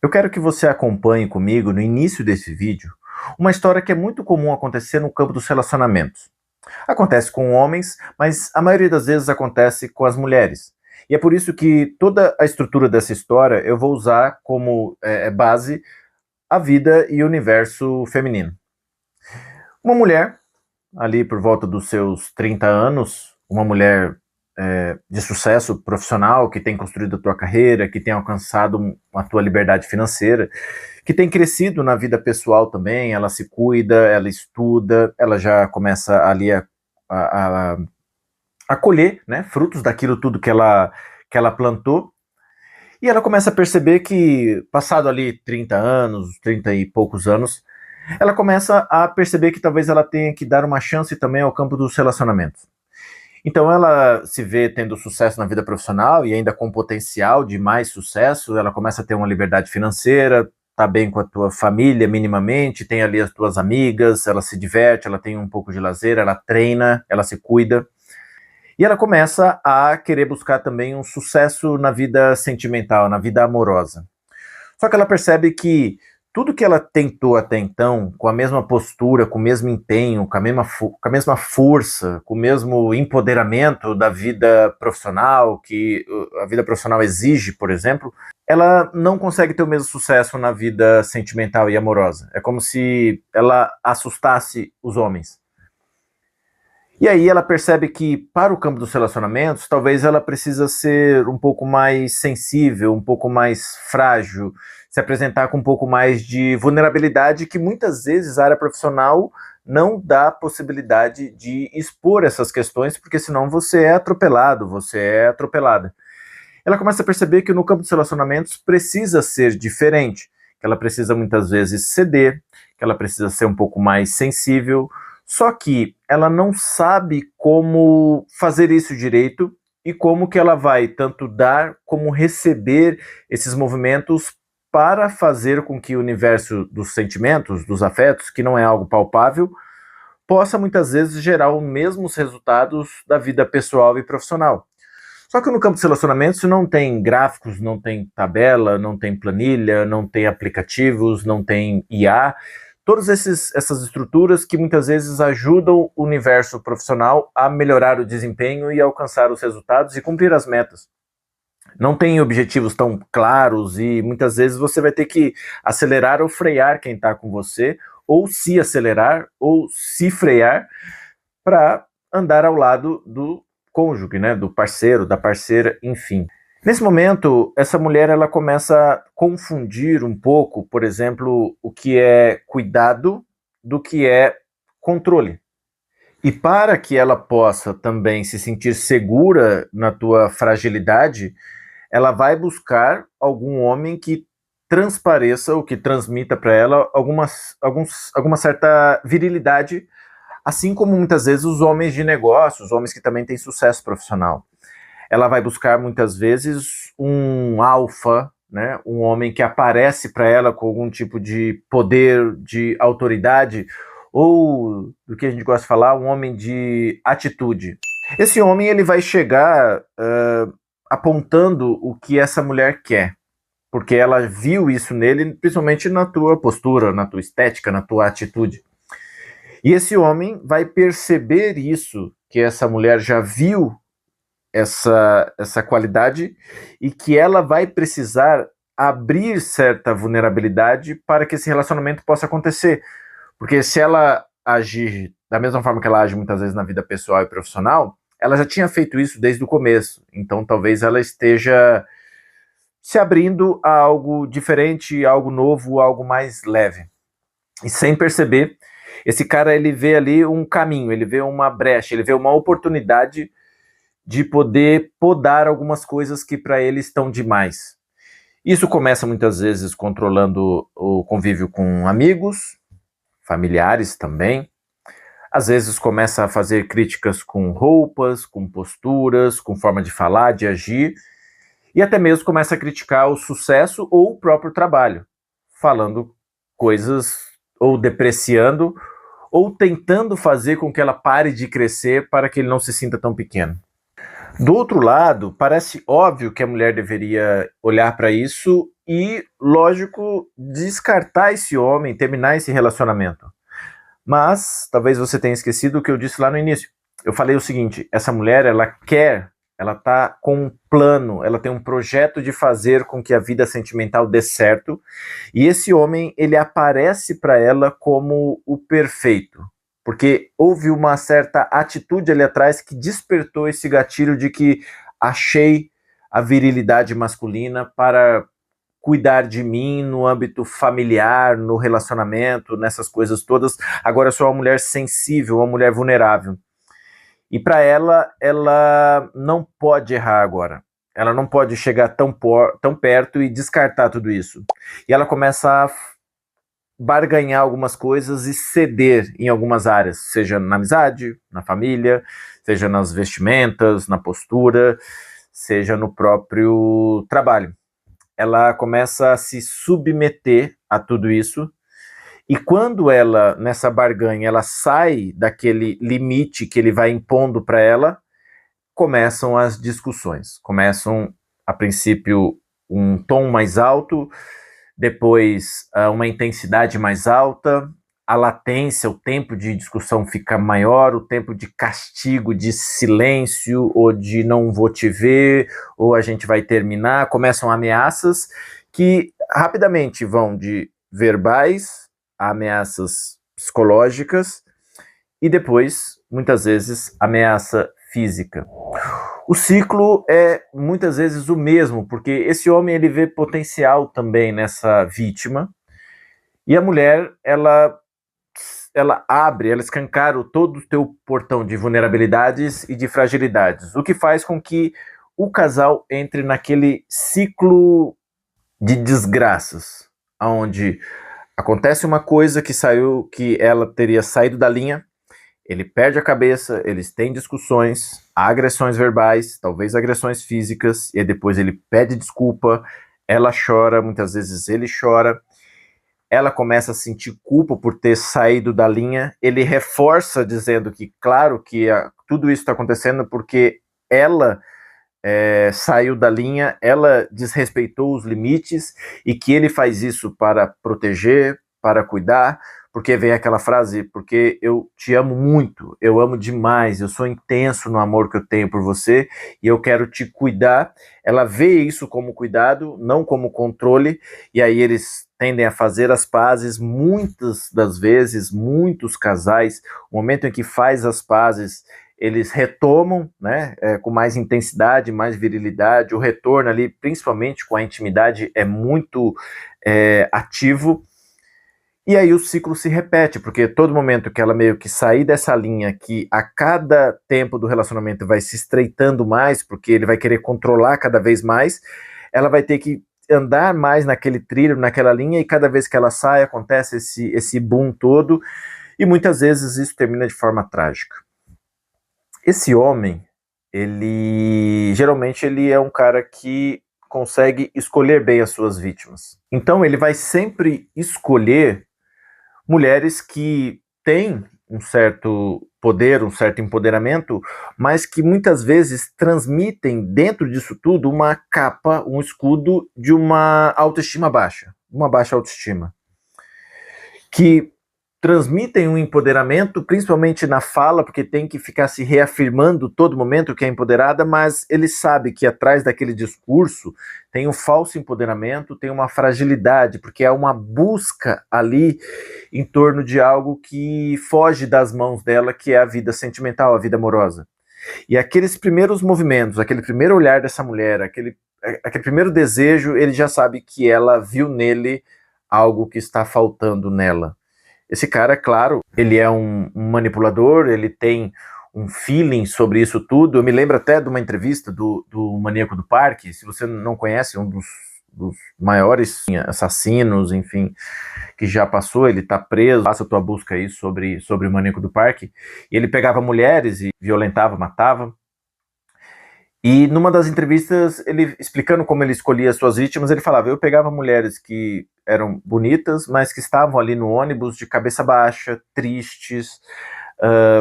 Eu quero que você acompanhe comigo, no início desse vídeo, uma história que é muito comum acontecer no campo dos relacionamentos. Acontece com homens, mas a maioria das vezes acontece com as mulheres. E é por isso que toda a estrutura dessa história eu vou usar como base a vida e o universo feminino. Uma mulher, ali por volta dos seus 30 anos, uma mulher de sucesso profissional, que tem construído a tua carreira, que tem alcançado a tua liberdade financeira, que tem crescido na vida pessoal também, ela se cuida, ela estuda, ela já começa ali a, a colher, né, frutos daquilo tudo que ela plantou, e ela começa a perceber que, passado ali 30 anos, 30 e poucos anos, ela começa a perceber que talvez ela tenha que dar uma chance também ao campo dos relacionamentos. Então ela se vê tendo sucesso na vida profissional e ainda com potencial de mais sucesso, ela começa a ter uma liberdade financeira, tá bem com a tua família minimamente, tem ali as tuas amigas, ela se diverte, ela tem um pouco de lazer, ela treina, ela se cuida. E ela começa a querer buscar também um sucesso na vida sentimental, na vida amorosa. Só que ela percebe que tudo que ela tentou até então, com a mesma postura, com o mesmo empenho, com a mesma força, com o mesmo empoderamento da vida profissional, que a vida profissional exige, por exemplo, ela não consegue ter o mesmo sucesso na vida sentimental e amorosa. É como se ela assustasse os homens. E aí ela percebe que, para o campo dos relacionamentos, talvez ela precisa ser um pouco mais sensível, um pouco mais frágil, se apresentar com um pouco mais de vulnerabilidade, que muitas vezes a área profissional não dá possibilidade de expor essas questões, porque senão você é atropelado, você é atropelada. Ela começa a perceber que no campo dos relacionamentos precisa ser diferente, que ela precisa muitas vezes ceder, que ela precisa ser um pouco mais sensível, só que ela não sabe como fazer isso direito e como que ela vai tanto dar como receber esses movimentos para fazer com que o universo dos sentimentos, dos afetos, que não é algo palpável, possa muitas vezes gerar os mesmos resultados da vida pessoal e profissional. Só que no campo dos relacionamentos não tem gráficos, não tem tabela, não tem planilha, não tem aplicativos, não tem IA, todas essas estruturas que muitas vezes ajudam o universo profissional a melhorar o desempenho e alcançar os resultados e cumprir as metas. Não tem objetivos tão claros e muitas vezes você vai ter que acelerar ou frear quem está com você, ou se acelerar ou se frear para andar ao lado do cônjuge, né, do parceiro, da parceira, enfim. Nesse momento, essa mulher ela começa a confundir um pouco, por exemplo, o que é cuidado do que é controle. E para que ela possa também se sentir segura na tua fragilidade, ela vai buscar algum homem que transpareça ou que transmita para ela alguma certa virilidade, assim como muitas vezes os homens de negócios, os homens que também têm sucesso profissional. Ela vai buscar muitas vezes um alfa, né? Um homem que aparece para ela com algum tipo de poder, de autoridade, ou do que a gente gosta de falar, um homem de atitude. Esse homem ele vai chegar apontando o que essa mulher quer, porque ela viu isso nele, principalmente na tua postura, na tua estética, na tua atitude. E esse homem vai perceber isso, que essa mulher já viu essa qualidade e que ela vai precisar abrir certa vulnerabilidade para que esse relacionamento possa acontecer. Porque se ela agir da mesma forma que ela age muitas vezes na vida pessoal e profissional, ela já tinha feito isso desde o começo. Então talvez ela esteja se abrindo a algo diferente, algo novo, algo mais leve. E sem perceber, esse cara ele vê ali um caminho, ele vê uma brecha, ele vê uma oportunidade de poder podar algumas coisas que para ele estão demais. Isso começa muitas vezes controlando o convívio com amigos, familiares também. Às vezes começa a fazer críticas com roupas, com posturas, com forma de falar, de agir, e até mesmo começa a criticar o sucesso ou o próprio trabalho, falando coisas ou depreciando ou tentando fazer com que ela pare de crescer para que ele não se sinta tão pequeno. Do outro lado, parece óbvio que a mulher deveria olhar para isso e, lógico, descartar esse homem, terminar esse relacionamento. Mas talvez você tenha esquecido o que eu disse lá no início. Eu falei o seguinte: essa mulher, ela tá com um plano, ela tem um projeto de fazer com que a vida sentimental dê certo, e esse homem, ele aparece para ela como o perfeito, porque houve uma certa atitude ali atrás que despertou esse gatilho de que achei a virilidade masculina para cuidar de mim no âmbito familiar, no relacionamento, nessas coisas todas. Agora eu sou uma mulher sensível, uma mulher vulnerável. E para ela não pode errar agora. Ela não pode chegar tão perto e descartar tudo isso. E ela começa a barganhar algumas coisas e ceder em algumas áreas, seja na amizade, na família, seja nas vestimentas, na postura, seja no próprio trabalho. Ela começa a se submeter a tudo isso. E quando ela, nessa barganha, ela sai daquele limite que ele vai impondo para ela, começam as discussões. Começam, a princípio, um tom mais alto, depois uma intensidade mais alta, a latência, o tempo de discussão fica maior, o tempo de castigo, de silêncio, ou de não vou te ver, ou a gente vai terminar. Começam ameaças que rapidamente vão de verbais a ameaças psicológicas e depois, muitas vezes, ameaça física. O ciclo é muitas vezes o mesmo, porque esse homem ele vê potencial também nessa vítima, e a mulher ela abre, ela escancara todo o teu portão de vulnerabilidades e de fragilidades, o que faz com que o casal entre naquele ciclo de desgraças, onde acontece uma coisa que ela teria saído da linha, ele perde a cabeça, eles têm discussões, há agressões verbais, talvez agressões físicas, e depois ele pede desculpa, ela chora, muitas vezes ele chora, ela começa a sentir culpa por ter saído da linha, ele reforça dizendo que, claro, que tudo isso está acontecendo porque ela saiu da linha, ela desrespeitou os limites e que ele faz isso para proteger, para cuidar, porque vem aquela frase, porque eu te amo muito, eu amo demais, eu sou intenso no amor que eu tenho por você e eu quero te cuidar. Ela vê isso como cuidado, não como controle, e aí eles tendem a fazer as pazes. Muitas das vezes, muitos casais, o momento em que faz as pazes, eles retomam, né, com mais intensidade, mais virilidade. O retorno ali, principalmente com a intimidade, é muito ativo. E aí o ciclo se repete, porque todo momento que ela meio que sair dessa linha, que a cada tempo do relacionamento vai se estreitando mais, porque ele vai querer controlar cada vez mais, ela vai ter que andar mais naquele trilho, naquela linha, e cada vez que ela sai, acontece esse boom todo, e muitas vezes isso termina de forma trágica. Esse homem, geralmente ele é um cara que consegue escolher bem as suas vítimas. Então ele vai sempre escolher mulheres que têm um certo poder, um certo empoderamento, mas que muitas vezes transmitem dentro disso tudo uma capa, um escudo de uma autoestima baixa, uma baixa autoestima, que transmitem um empoderamento, principalmente na fala, porque tem que ficar se reafirmando todo momento que é empoderada, mas ele sabe que atrás daquele discurso tem um falso empoderamento, tem uma fragilidade, porque há uma busca ali em torno de algo que foge das mãos dela, que é a vida sentimental, a vida amorosa. E aqueles primeiros movimentos, aquele primeiro olhar dessa mulher, aquele primeiro desejo, ele já sabe que ela viu nele algo que está faltando nela. Esse cara, claro, ele é um manipulador, ele tem um feeling sobre isso tudo. Eu me lembro até de uma entrevista do Maníaco do Parque. Se você não conhece, um dos maiores assassinos, enfim, que já passou, ele tá preso. Faça a tua busca aí sobre o Maníaco do Parque. E ele pegava mulheres e violentava, matava. E numa das entrevistas, ele explicando como ele escolhia as suas vítimas, ele falava: eu pegava mulheres que eram bonitas, mas que estavam ali no ônibus de cabeça baixa, tristes,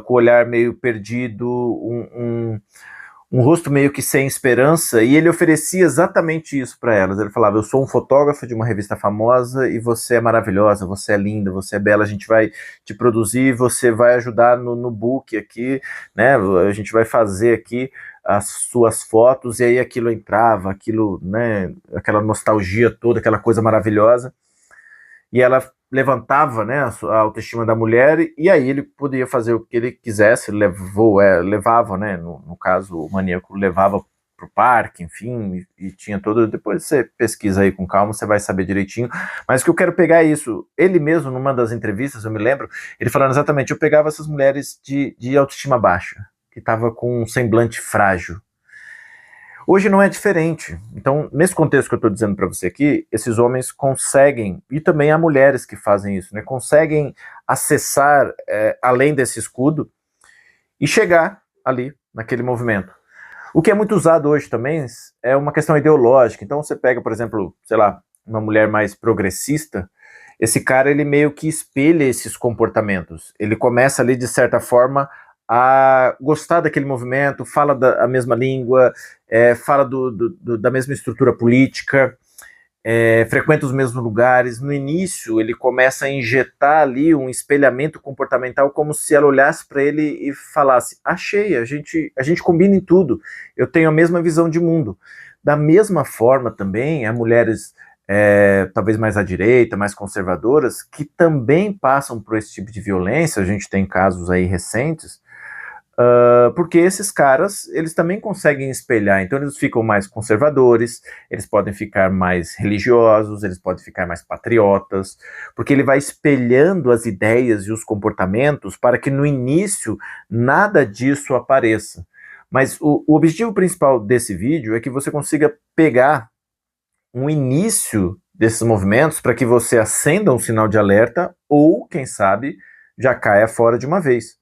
com o olhar meio perdido, um rosto meio que sem esperança, e ele oferecia exatamente isso para elas. Ele falava: eu sou um fotógrafo de uma revista famosa e você é maravilhosa, você é linda, você é bela, a gente vai te produzir, você vai ajudar no book aqui, né? A gente vai fazer aqui as suas fotos, e aí aquilo entrava, aquilo, né, aquela nostalgia toda, aquela coisa maravilhosa, e ela levantava, né, a autoestima da mulher, e aí ele podia fazer o que ele quisesse, levava, né, no caso o maníaco levava pro parque, enfim, e tinha todo, depois você pesquisa aí com calma, você vai saber direitinho, mas o que eu quero pegar é isso, ele mesmo numa das entrevistas, eu me lembro, ele falando exatamente, eu pegava essas mulheres de autoestima baixa, que tava com um semblante frágil. Hoje não é diferente. Então, nesse contexto que eu estou dizendo para você aqui, esses homens conseguem, e também há mulheres que fazem isso, né, conseguem acessar além desse escudo e chegar ali, naquele movimento. O que é muito usado hoje também é uma questão ideológica. Então, você pega, por exemplo, sei lá, uma mulher mais progressista, esse cara, ele meio que espelha esses comportamentos. Ele começa ali, de certa forma, a gostar daquele movimento, fala a mesma língua, fala da mesma estrutura política, frequenta os mesmos lugares. No início, ele começa a injetar ali um espelhamento comportamental, como se ela olhasse para ele e falasse: achei, a gente combina em tudo, eu tenho a mesma visão de mundo. Da mesma forma também, há mulheres talvez mais à direita, mais conservadoras, que também passam por esse tipo de violência. A gente tem casos aí recentes, porque esses caras, eles também conseguem espelhar, então eles ficam mais conservadores, eles podem ficar mais religiosos, eles podem ficar mais patriotas, porque ele vai espelhando as ideias e os comportamentos para que no início nada disso apareça. Mas o objetivo principal desse vídeo é que você consiga pegar um início desses movimentos para que você acenda um sinal de alerta ou, quem sabe, já caia fora de uma vez.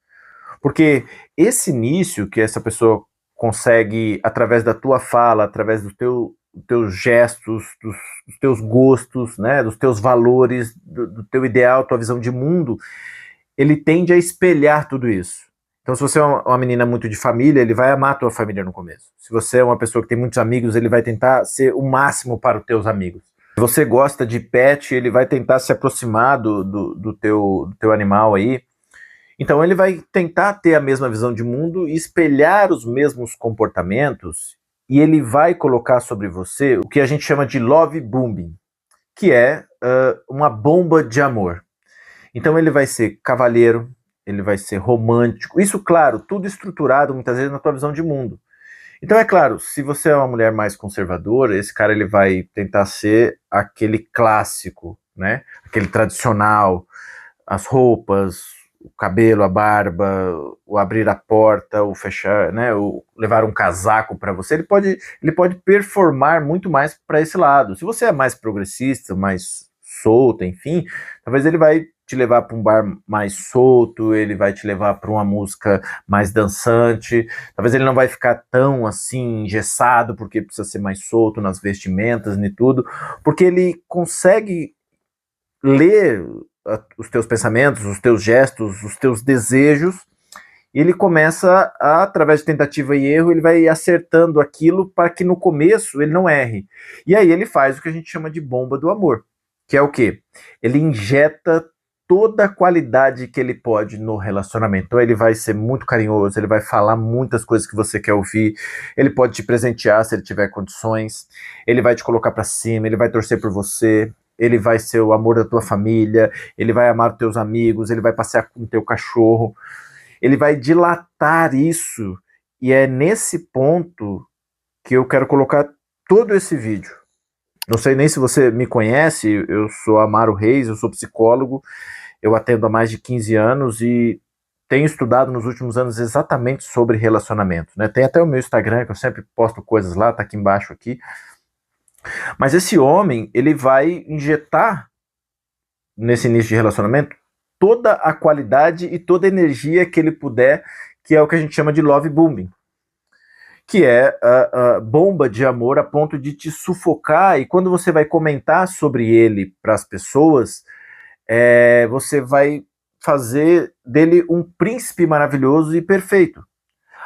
Porque esse início que essa pessoa consegue, através da tua fala, através dos teus gestos, dos teus gostos, né, dos teus valores, do teu ideal, tua visão de mundo, ele tende a espelhar tudo isso. Então, se você é uma menina muito de família, ele vai amar a tua família no começo. Se você é uma pessoa que tem muitos amigos, ele vai tentar ser o máximo para os teus amigos. Se você gosta de pet, ele vai tentar se aproximar do teu animal aí. Então ele vai tentar ter a mesma visão de mundo e espelhar os mesmos comportamentos, e ele vai colocar sobre você o que a gente chama de love bombing, que é uma bomba de amor. Então ele vai ser cavalheiro, ele vai ser romântico, isso, claro, tudo estruturado muitas vezes na tua visão de mundo. Então, é claro, se você é uma mulher mais conservadora, esse cara ele vai tentar ser aquele clássico, né? Aquele tradicional, as roupas, o cabelo, a barba, o abrir a porta, o fechar, né, o levar um casaco para você, ele pode performar muito mais para esse lado. Se você é mais progressista, mais solta, enfim, talvez ele vai te levar para um bar mais solto, ele vai te levar para uma música mais dançante, talvez ele não vai ficar tão assim engessado, porque precisa ser mais solto nas vestimentas e tudo, porque ele consegue ler os teus pensamentos, os teus gestos, os teus desejos, e ele começa através de tentativa e erro, ele vai acertando aquilo para que no começo ele não erre. E aí ele faz o que a gente chama de bomba do amor, que é o quê? Ele injeta toda a qualidade que ele pode no relacionamento. Então ele vai ser muito carinhoso, ele vai falar muitas coisas que você quer ouvir, ele pode te presentear se ele tiver condições, ele vai te colocar para cima, ele vai torcer por você, ele vai ser o amor da tua família, ele vai amar os teus amigos, ele vai passear com o teu cachorro, ele vai dilatar isso, e é nesse ponto que eu quero colocar todo esse vídeo. Não sei nem se você me conhece, eu sou Amaro Reis, eu sou psicólogo, eu atendo há mais de 15 anos e tenho estudado nos últimos anos exatamente sobre relacionamento, né? Tem até o meu Instagram, que eu sempre posto coisas lá, tá aqui embaixo aqui. Mas esse homem, ele vai injetar nesse início de relacionamento toda a qualidade e toda a energia que ele puder, que é o que a gente chama de love bombing, que é a bomba de amor a ponto de te sufocar, e quando você vai comentar sobre ele para as pessoas, você vai fazer dele um príncipe maravilhoso e perfeito.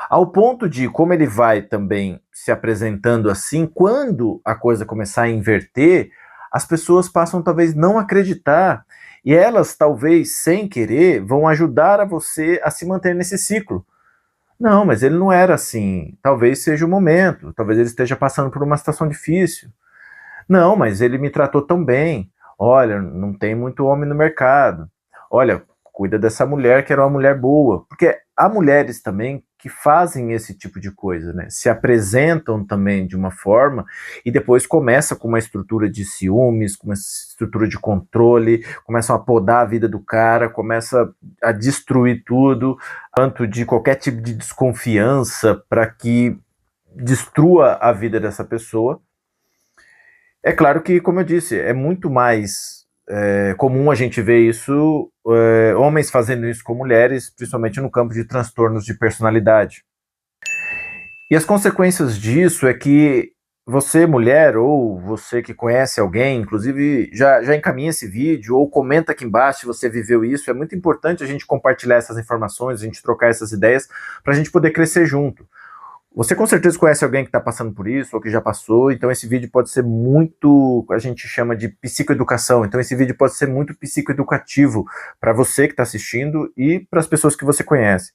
Ao ponto de como ele vai também se apresentando assim, quando a coisa começar a inverter, as pessoas passam talvez não acreditar e elas talvez sem querer vão ajudar a você a se manter nesse ciclo. Não, mas ele não era assim. Talvez seja o momento, talvez ele esteja passando por uma situação difícil. Não, mas ele me tratou tão bem. Olha, não tem muito homem no mercado. Olha, cuida dessa mulher que era uma mulher boa. Porque há mulheres também que fazem esse tipo de coisa, né? Se apresentam também de uma forma e depois começa com uma estrutura de ciúmes, com uma estrutura de controle, começam a podar a vida do cara, começa a destruir tudo, tanto de qualquer tipo de desconfiança para que destrua a vida dessa pessoa. É claro que, como eu disse, é muito mais comum a gente ver isso, homens fazendo isso com mulheres, principalmente no campo de transtornos de personalidade. E as consequências disso é que você, mulher, ou você que conhece alguém, inclusive já encaminha esse vídeo, ou comenta aqui embaixo se você viveu isso. É muito importante a gente compartilhar essas informações, a gente trocar essas ideias, para a gente poder crescer junto. Você com certeza conhece alguém que está passando por isso, ou que já passou, então esse vídeo pode ser muito, a gente chama de psicoeducação, então esse vídeo pode ser muito psicoeducativo para você que está assistindo e para as pessoas que você conhece.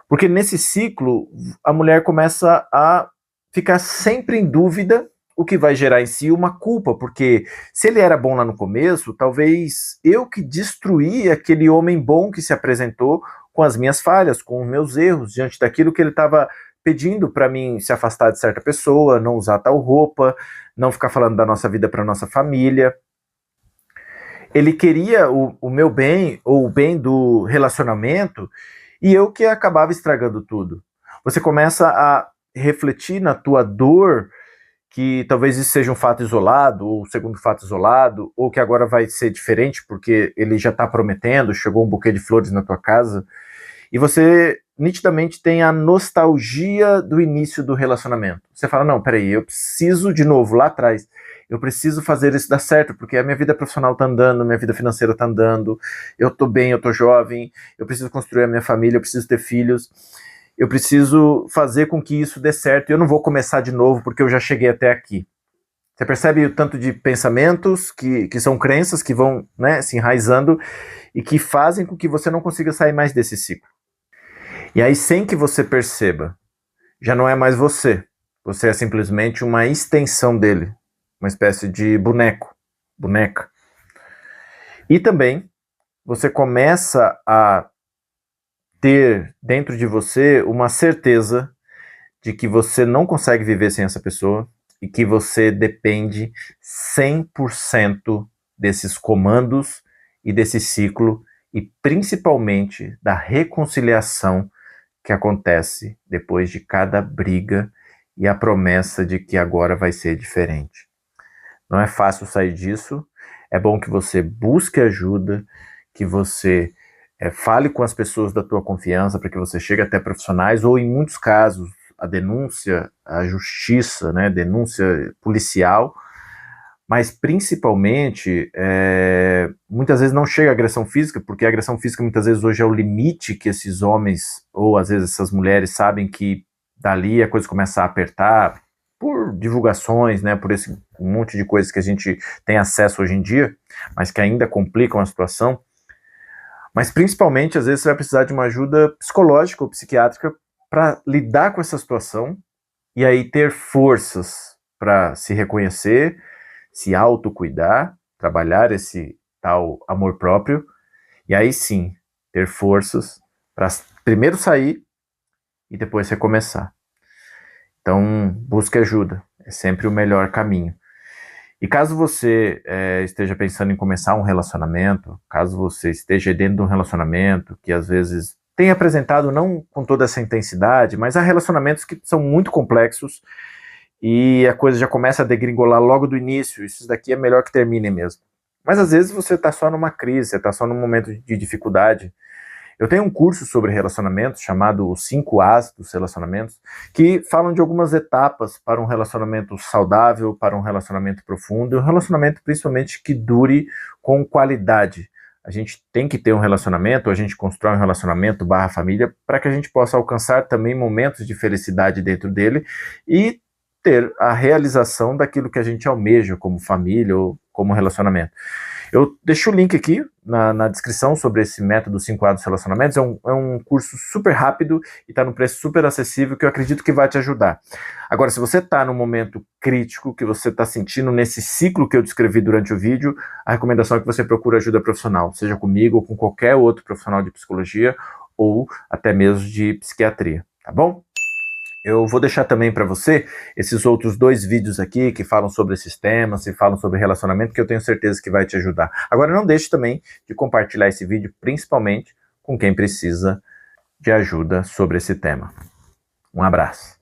Porque nesse ciclo, a mulher começa a ficar sempre em dúvida, o que vai gerar em si uma culpa, porque se ele era bom lá no começo, talvez eu que destruí aquele homem bom que se apresentou com as minhas falhas, com os meus erros, diante daquilo que ele estava pedindo para mim se afastar de certa pessoa, não usar tal roupa, não ficar falando da nossa vida para nossa família. Ele queria o meu bem, ou o bem do relacionamento, e eu que acabava estragando tudo. Você começa a refletir na tua dor, que talvez isso seja um fato isolado, ou um segundo fato isolado, ou que agora vai ser diferente, porque ele já está prometendo, chegou um buquê de flores na tua casa, e você nitidamente tem a nostalgia do início do relacionamento. Você fala, não, peraí, eu preciso de novo, lá atrás, eu preciso fazer isso dar certo, porque a minha vida profissional tá andando, minha vida financeira tá andando, eu tô bem, eu tô jovem, eu preciso construir a minha família, eu preciso ter filhos, eu preciso fazer com que isso dê certo, e eu não vou começar de novo porque eu já cheguei até aqui. Você percebe o tanto de pensamentos que são crenças que vão, né, se enraizando e que fazem com que você não consiga sair mais desse ciclo. E aí, sem que você perceba, já não é mais você. Você é simplesmente uma extensão dele, uma espécie de boneco, boneca. E também você começa a ter dentro de você uma certeza de que você não consegue viver sem essa pessoa e que você depende 100% desses comandos e desse ciclo e principalmente da reconciliação que acontece depois de cada briga e a promessa de que agora vai ser diferente. Não é fácil sair disso, é bom que você busque ajuda, que você fale com as pessoas da tua confiança para que você chegue até profissionais, ou em muitos casos, a denúncia, a justiça, né, denúncia policial, mas principalmente, muitas vezes não chega a agressão física, porque a agressão física muitas vezes hoje é o limite que esses homens, ou às vezes essas mulheres sabem que dali a coisa começa a apertar, por divulgações, né, por esse monte de coisas que a gente tem acesso hoje em dia, mas que ainda complicam a situação. Mas principalmente, às vezes, você vai precisar de uma ajuda psicológica ou psiquiátrica para lidar com essa situação e aí ter forças para se reconhecer, se autocuidar, trabalhar esse tal amor próprio, e aí sim, ter forças para primeiro sair e depois recomeçar. Então, busque ajuda, é sempre o melhor caminho. E caso você esteja pensando em começar um relacionamento, caso você esteja dentro de um relacionamento que às vezes tem apresentado não com toda essa intensidade, mas há relacionamentos que são muito complexos e a coisa já começa a degringolar logo do início, isso daqui é melhor que termine mesmo. Mas às vezes você está só numa crise, você está só num momento de dificuldade. Eu tenho um curso sobre relacionamentos chamado Os 5 As dos Relacionamentos, que falam de algumas etapas para um relacionamento saudável, para um relacionamento profundo, e um relacionamento principalmente que dure com qualidade. a gente tem que ter um relacionamento, a gente constrói um relacionamento barra família para que a gente possa alcançar também momentos de felicidade dentro dele e ter a realização daquilo que a gente almeja como família ou como relacionamento. Eu deixo o link aqui na descrição sobre esse método 5A dos relacionamentos. É um curso super rápido e está no preço super acessível que eu acredito que vai te ajudar. Agora, se você está no momento crítico que você está sentindo nesse ciclo que eu descrevi durante o vídeo, a recomendação é que você procure ajuda profissional, seja comigo ou com qualquer outro profissional de psicologia ou até mesmo de psiquiatria, tá bom? Eu vou deixar também para você esses outros 2 vídeos aqui que falam sobre esses temas e falam sobre relacionamento, que eu tenho certeza que vai te ajudar. Agora, não deixe também de compartilhar esse vídeo, principalmente com quem precisa de ajuda sobre esse tema. Um abraço.